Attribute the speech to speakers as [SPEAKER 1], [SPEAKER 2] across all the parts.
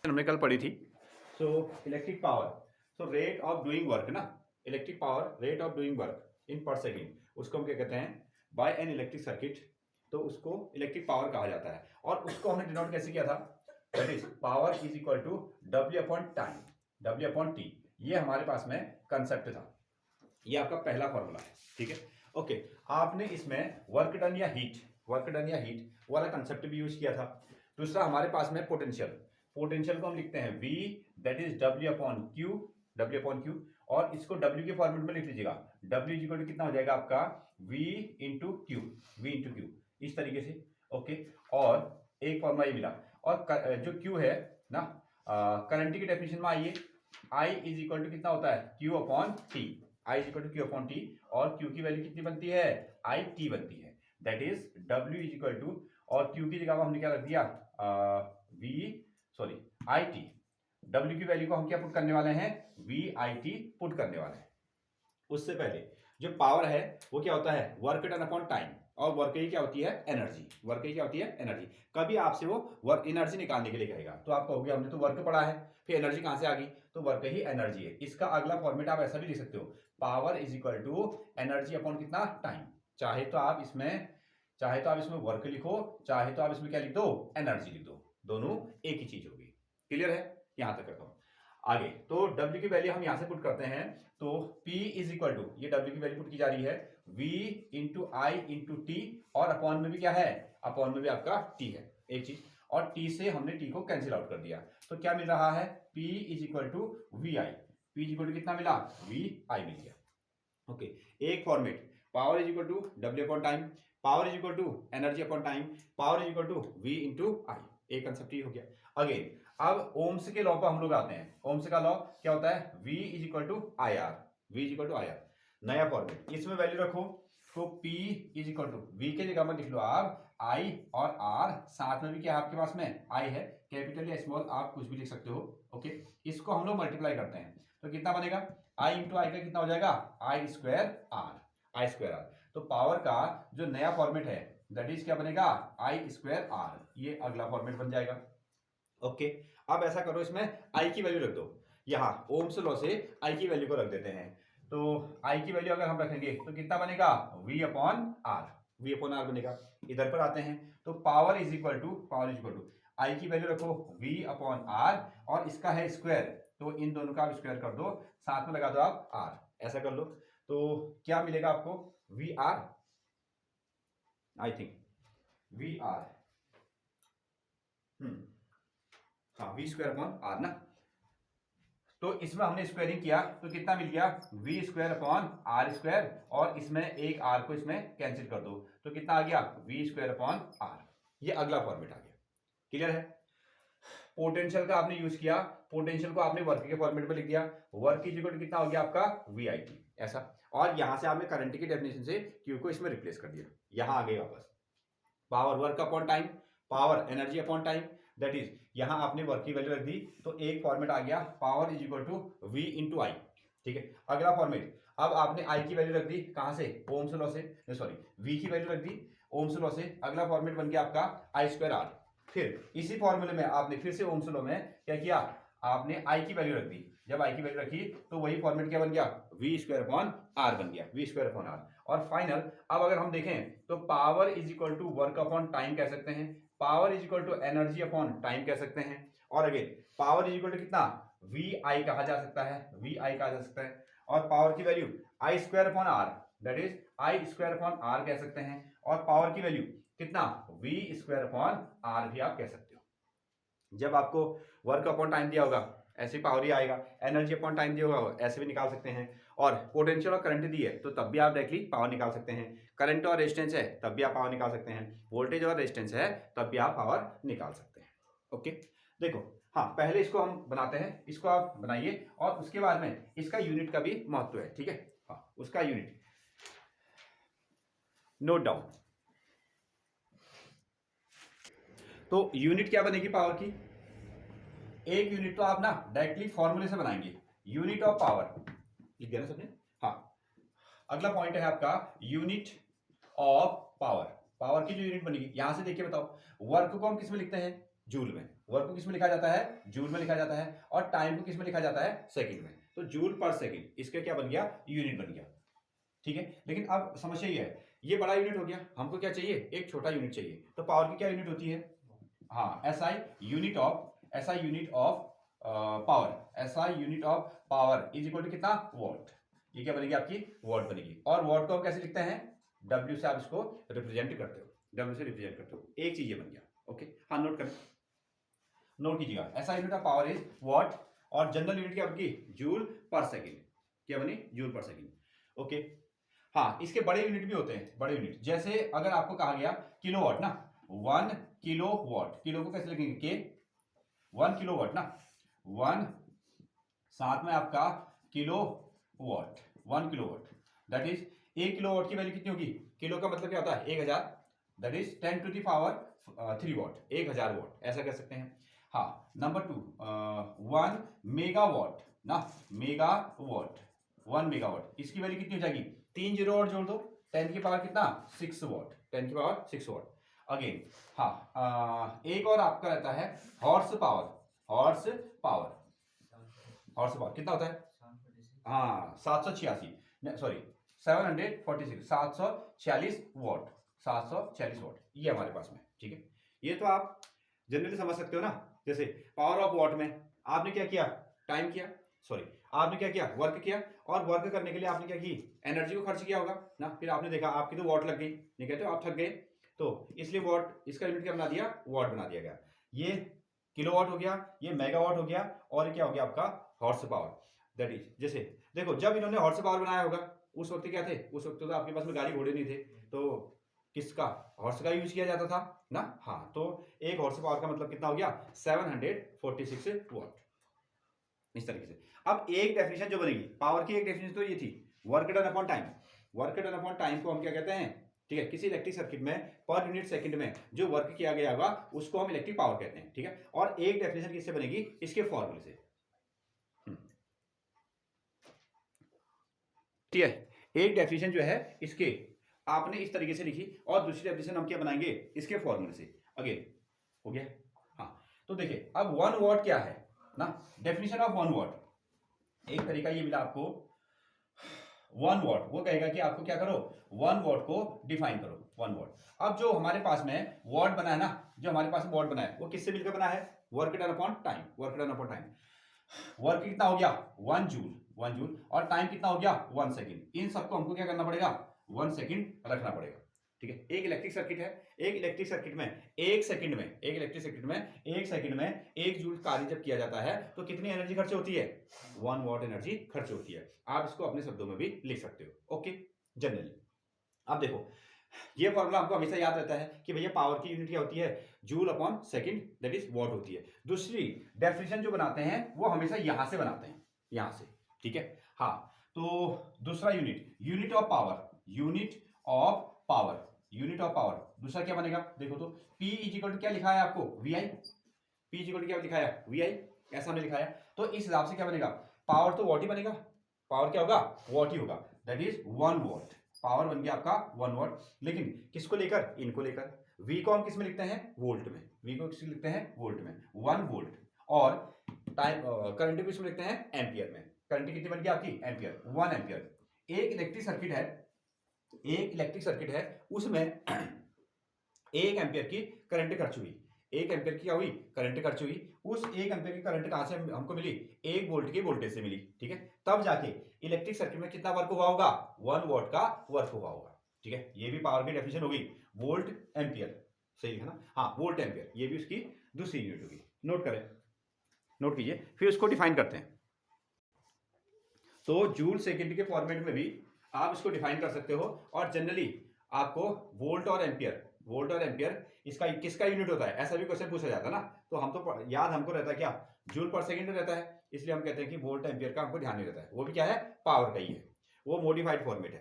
[SPEAKER 1] हमने कल पढ़ी थी। So electric power, so rate of doing work ना, electric power rate of doing work in per second, उसको हम क्या कहते हैं, बाय एन इलेक्ट्रिक सर्किट। तो उसको इलेक्ट्रिक पावर कहा जाता है और उसको हमने डिनोट कैसे किया था, that is power is equal to W upon time, W upon T. ये हमारे पास में कंसेप्ट था, ये आपका पहला फॉर्मूला है, ठीक है। ओके, आपने इसमें वर्क डन या हीट, वर्क डन या हीट वाला कंसेप्ट भी यूज किया था। दूसरा हमारे पास में पोटेंशियल, पोटेंशियल को हम लिखते हैं V, that is W upon Q, W upon Q. और इसको W के फॉर्मेट में लिख लीजिएगा, W इक्वल टू कितना हो जाएगा आपका V into Q, V into Q, इस तरीके से। ओके, और एक फॉर्मूला ये मिला। और जो Q है ना, करंट की डेफिनेशन में आइए, I इज इक्वल टू कितना होता है, Q upon T, I is equal to Q upon T. और Q की वैल्यू कितनी बनती है, IT बनती है, that is W is equal to, और Q की जगह पर हमने क्या रख दिया, आई टी। डब्ल्यू की वैल्यू को हम क्या पुट करने वाले हैं, VIT पुट करने वाले हैं। उससे पहले जो पावर है वो क्या होता है, वर्क डन अपॉन टाइम, और वर्क ही क्या होती है, एनर्जी। वर्क ही क्या होती है, एनर्जी। कभी आपसे वो वर्क एनर्जी निकालने के लिए कहेगा तो आप कहोगे हमने तो वर्क पढ़ा है, फिर एनर्जी कहां से आ गई, तो वर्क ही एनर्जी है। इसका अगला फॉर्मेट आप ऐसा भी लिख सकते हो, power is equal to energy upon कितना, टाइम। चाहे तो आप इसमें वर्क लिखो, चाहे तो आप इसमें क्या लिख दो, एनर्जी लिख दो, दोनों एक ही चीज होगी। क्लियर है, यहां तक करता हूं। आगे तो W की वैल्यू हम यहां से पुट करते हैं, तो P इज इक्वल टू, ये W की वैल्यू पुट की जा रही है, V इंटू आई इंटू टी, और अपॉन में भी क्या है, अपॉन में भी आपका T है, एक चीज। और T से हमने T को कैंसिल आउट कर दिया, तो क्या मिल रहा है, P is equal to V I. P is equal to कितना मिला, VI मिल गया। ओके, एक format, power is equal to W upon time, power is equal to energy upon time, power is equal to V into I. एक concept ये हो गया। Again अब ओम्स के लॉ पर हम लोग आते हैं। ओम्स का लॉ क्या होता है, V is equal to I R, V is equal to I R. नया फॉर्मेट, इसमें वैल्यू रखो, तो P is equal to, V के जगह में लिख लो आप I, और R साथ में भी क्या है आपके पास में I है, कैपिटल या स्मॉल आप कुछ भी लिख सकते हो। ओके, इसको हम लोग मल्टीप्लाई करते हैं तो कितना बनेगा, I इंटू आई का कितना हो जाएगा, I square R, I square R. तो पावर का जो नया फॉर्मेट है दैट इज क्या बनेगा, आई स्क्वायर आर, ये अगला फॉर्मेट बन जाएगा। ओके, अब ऐसा करो, इसमें आई की वैल्यू रख दो, यहाँ ओम्स लॉ से आई की वैल्यू को रख देते हैं। तो आई की वैल्यू अगर हम रखेंगे तो कितना बनेगा, V upon R, V upon R बनेगा। इधर पर आते हैं तो power is equal to I की वैल्यू रखो V अपॉन आर, और इसका है स्क्वायर, तो इन दोनों का आप स्क्वायर कर दो, साथ में लगा दो आप R, ऐसा कर लो। तो क्या मिलेगा आपको, VR, आई थिंक VR, हाँ, V स्क्वायर अपॉन आर ना। तो इसमें हमने स्क्वायरिंग किया तो कितना मिल गया, V square upon R square, और इसमें एक R को इसमें कैंसिल कर दो तो कितना आ गया, V स्क्वायर अपॉन आर। ये अगला फॉर्मेट आ गया। क्लियर है। पोटेंशियल का आपने यूज किया, पोटेंशियल को आपने वर्क के फॉर्मेट में लिख दिया, वर्क इज इक्वल टू कितना हो गया आपका, VIT, ऐसा। और यहां से आपने करंट की डेफिनेशन से Q को इसमें रिप्लेस कर दिया, यहां आ गए वापस। Power work upon time, power energy upon time, that is यहां आपने वर्क की वैल्यू रख दी तो एक फॉर्मेट आ गया, power is equal to V into I. ठीक है, अगला फॉर्मेट, अब आपने आई की वैल्यू रख दी कहां से, ओम्स लॉ से, सॉरी V की वैल्यू रख दी ओम्स लॉ से, अगला फॉर्मेट बन गया आपका आई स्क्वायर आर। फिर इसी फॉर्मूले में आपने फिर से ओम्स लॉ में क्या किया, आपने आई की वैल्यू रख दी, जब आई की वैल्यू रखी तो वही फॉर्मेट क्या बन गया, V स्क्वायर अपॉन आर बन गया, V स्क्वायर अपॉन आर। और फाइनल, अब अगर हम देखें तो power is equal to work upon time कह सकते हैं, power is equal to energy upon time कह सकते हैं, और again power is equal to कितना, VI कहा जा सकता है, VI कहा जा सकता है। और पावर की value I square upon R, that is I square upon R कह सकते हैं, और पावर की वैल्यू कितना, V स्क्वायर अपॉन आर भी आप कह सकते हो। जब आपको वर्क अपॉन टाइम दिया होगा ऐसे पावर ही आएगा, एनर्जी अपॉन टाइम दिया होगा ऐसे भी निकाल सकते हैं, और पोटेंशियल और करंट दी है तो तब भी आप डायरेक्टली पावर निकाल सकते हैं, करंट और रेजिस्टेंस है तब भी आप पावर निकाल सकते हैं, वोल्टेज और रेजिस्टेंस है तब भी आप पावर निकाल सकते हैं। ओके, देखो, हाँ पहले इसको हम बनाते हैं, इसको आप बनाइए और उसके बाद में इसका यूनिट का भी महत्व है, ठीक है। हाँ, उसका यूनिट नोट डाउन। तो यूनिट क्या बनेगी पावर की, एक यूनिट तो आप ना डायरेक्टली फॉर्मूले से बनाएंगे, यूनिट ऑफ पावर लिख दिया ना सबने। हाँ, अगला पॉइंट है आपका यूनिट ऑफ पावर, पावर की जो यूनिट बनेगी, यहां से देखिए बताओ, वर्क को हम किस में लिखते हैं, जूल में। वर्क को किस में लिखा जाता है? जूल में लिखा जाता है। और टाइम को किस में लिखा जाता है? सेकंड में। तो जूल पर सेकंड इसका क्या बन गया? यूनिट बन गया। ठीक है, लेकिन अब समस्या ये है, ये बड़ा यूनिट हो गया, हमको क्या चाहिए? एक छोटा यूनिट चाहिए। तो पावर की क्या यूनिट होती है? हाँ, SI unit of power. SI unit of power is equal to कितना? वॉट। ये क्या बनेगी आपकी? वॉट बनेगी। और वॉट को हम कैसे लिखते हैं? डब्ल्यू से आप इसको रिप्रेजेंट करते हो, डब्ल्यू से रिप्रेजेंट करते हो। एक चीज ये बन गया। ओके, हाँ, नोट करें, नोट कीजिएगा। SI unit of power is what, और जनरल यूनिट क्या बनेगी? जूल पर सेकेंड। क्या बनी? जूल पर सेकेंड। ओके, हाँ, इसके बड़े यूनिट भी होते हैं, बड़े यूनिट। जैसे अगर आपको कहा गया किलोवाट ना, 1 किलोवाट, किलो को कैसे लिखेंगे? के 1 किलोवाट ना, 1 साथ में आपका kilowatt, 1 kilowatt, that is 1 kilowatt की वैल्यू कितनी होगी? किलो का मतलब क्या होता है? 1000, that is 10 to the power 3 watt, 1000 watt, ऐसा कर सकते हैं। हाँ, नंबर 2, 1 मेगावाट ना, मेगावाट, 1 मेगावाट, इसकी वैल्यू कितनी हो जाएगी? 3 जीरो और जोड़ दो, 10 की पावर कितना? 6 वाट, 10 की पावर 6 वाट। अगेन, हाँ, एक और आपका रहता है horse power. Horse power, horse power कितना होता है? हाँ, 786, सॉरी 746, 746 वॉट, 746 वॉट, ये हमारे पास में। ठीक है, ये तो आप जनरली समझ सकते हो ना। जैसे पावर ऑफ वॉट में आपने क्या किया? टाइम किया, सॉरी, आपने क्या किया? वर्क किया, और वर्क करने के लिए आपने क्या की? एनर्जी को खर्च किया होगा ना। फिर आपने देखा आपकी तो वॉट लग गई, नहीं कहते हो आप थक गए, तो इसलिए वॉट, इसका यूनिट क्या बना दिया? वॉट बना दिया गया। ये किलोवाट हो गया, ये मेगावाट हो गया, और ये क्या हो गया आपका? Horse power. दैट इज, जैसे देखो, जब इन्होंने हॉर्स पावर बनाया होगा उस वक्त क्या थे? उस वक्त तो आपके पास में गाड़ी घोड़े नहीं थे, तो किसका? हॉर्स का यूज किया जाता था ना। हाँ, तो एक हॉर्स पावर का मतलब कितना हो गया? 746 वॉट। इस तरीके से अब एक डेफिनेशन जो बनेगी पावर की, एक डेफिनेशन तो ये थी, work done upon time. Work done upon time को हम क्या कहते हैं? ठीक है, किसी इलेक्ट्रिक सर्किट में पर यूनिट सेकंड में जो वर्क किया गया होगा उसको हम इलेक्ट्रिक पावर कहते हैं। ठीक है, और एक डेफिनेशन किससे बनेगी? इसके फॉर्मूले से। ठीक है, एक डेफिनेशन जो है इसके आपने इस तरीके से लिखी, और दूसरी डेफिनेशन हम क्या बनाएंगे? इसके फॉर्मूले से। अगेन, हो गया। हाँ, तो देखिए अब 1 वॉट क्या है ना, डेफिनेशन ऑफ 1 वॉट, एक तरीका ये मिला आपको 1 वॉट, वो कहेगा कि आपको क्या करो? 1 वॉट को डिफाइन करो, 1 वॉट। अब जो हमारे पास में वॉट बना है ना, जो हमारे पास में वॉट बना है वो किससे मिलकर बना है? Work done upon time, work done upon time. Work कितना हो गया? 1 जूल, 1 जूल, और टाइम कितना हो गया? 1 सेकंड। इन सबको हमको क्या करना पड़ेगा? 1 सेकंड रखना पड़ेगा। ठीक है, एक इलेक्ट्रिक सर्किट है, एक इलेक्ट्रिक सर्किट में 1 सेकंड में, एक इलेक्ट्रिक सर्किट में 1 सेकंड में 1 जूल कार्य जब किया जाता है तो कितनी एनर्जी खर्च होती है? 1 वॉट एनर्जी खर्च होती है। आप इसको अपने शब्दों में भी लिख सकते हो। ओके, जनरली अब देखो, ये फॉर्मूला हमको हमेशा याद रहता है कि भैया पावर की यूनिट क्या होती है? Joule upon second, that is what होती है। दूसरी डेफिनेशन जो बनाते हैं वो हमेशा यहां से बनाते हैं, यहां से। ठीक है, हाँ, तो दूसरा unit, unit of power, unit of power, unit of power, दूसरा क्या बनेगा? देखो तो P इज इक्वल टू क्या लिखा है आपको? VI। P is equal to क्या लिखा है? VI, ऐसा हमने लिखा है। तो इस हिसाब से क्या बनेगा? पावर तो वॉट ही बनेगा, पावर क्या होगा? वॉट ही होगा, दैट इज 1 वॉट। पावर बन गया आपका 1 वॉट, लेकिन किसको लेकर? इनको लेकर। V को हम किस में लिखते हैं? वोल्ट में। V को किस में लिखते हैं? वोल्ट में, 1 वोल्ट। और टाइम करंट को किसमें लिखते हैं? एम्पियर में। करंट कितनी बन गई आपकी? Ampere, 1 ampere. एक इलेक्ट्रिक सर्किट है, एक इलेक्ट्रिक सर्किट है, उसमें 1 एम्पियर की करंट खर्च हुई, 1 एम्पियर की क्या हुई? करंट खर्च हुई। उस 1 एम्पियर की करंट कहां से हमको मिली? 1 वोल्ट के वोल्टेज से मिली। ठीक है, तब जाके इलेक्ट्रिक सर्किट में कितना वर्क हुआ होगा? 1 वॉट का वर्क हुआ होगा। ठीक है, ये भी पावर की डेफिनेशन होगी, वोल्ट एम्पियर, सही है ना। हाँ, वोल्ट एम्पियर, ये भी उसकी दूसरी यूनिट होगी। नोट करें, नोट कीजिए, फिर उसको डिफाइन करते हैं। तो जूल सेकेंड के फॉर्मेट में भी आप इसको डिफाइन कर सकते हो, और जनरली आपको वोल्ट और एम्पियर, वोल्ट और एम्पियर इसका किसका यूनिट होता है, ऐसा भी क्वेश्चन पूछा जाता है ना। तो हम तो याद हमको रहता है क्या? जूल पर सेकंड रहता है, इसलिए हम कहते हैं कि वोल्ट एम्पियर का हमको ध्यान नहीं रहता है। वो भी क्या है? पावर का ही है, वो मॉडिफाइड फॉर्मेट है।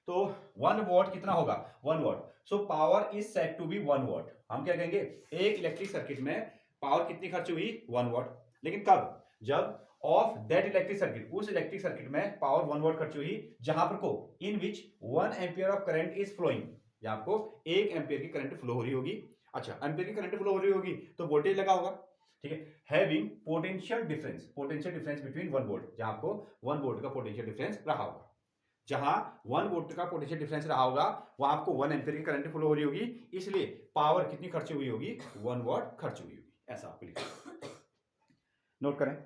[SPEAKER 1] तो 1 वॉट कितना होगा? 1 watt. So power is said to be 1 watt. हम क्या कहेंगे? एक इलेक्ट्रिक सर्किट में पावर कितनी खर्च हुई? 1 वॉट। लेकिन कब? जब ऑफ दैट इलेक्ट्रिक सर्किट, उस इलेक्ट्रिक सर्किट में पावर 1 वॉट खर्च हुई जहां पर को in which 1 ampere of current is flowing, जहां आपको 1 एम्पियर की करंट फ्लो हो रही होगी, अच्छा, एम्पीयर की करंट फ्लो हो रही होगी तो वोल्टेज लगा होगा, ठीक है। Having potential difference between 1 volt, जहां आपको 1 वोल्ट का पोटेंशियल डिफरेंस रहा होगा, जहां 1 वोल्ट का पोटेंशियल डिफरेंस रहा होगा वहां आपको 1 एम्पीयर की करंट फ्लो हो रही होगी, इसलिए पावर कितनी खर्च हुई होगी, 1 वॉट खर्च हुई होगी, ऐसा आपको लिखना। नोट करें।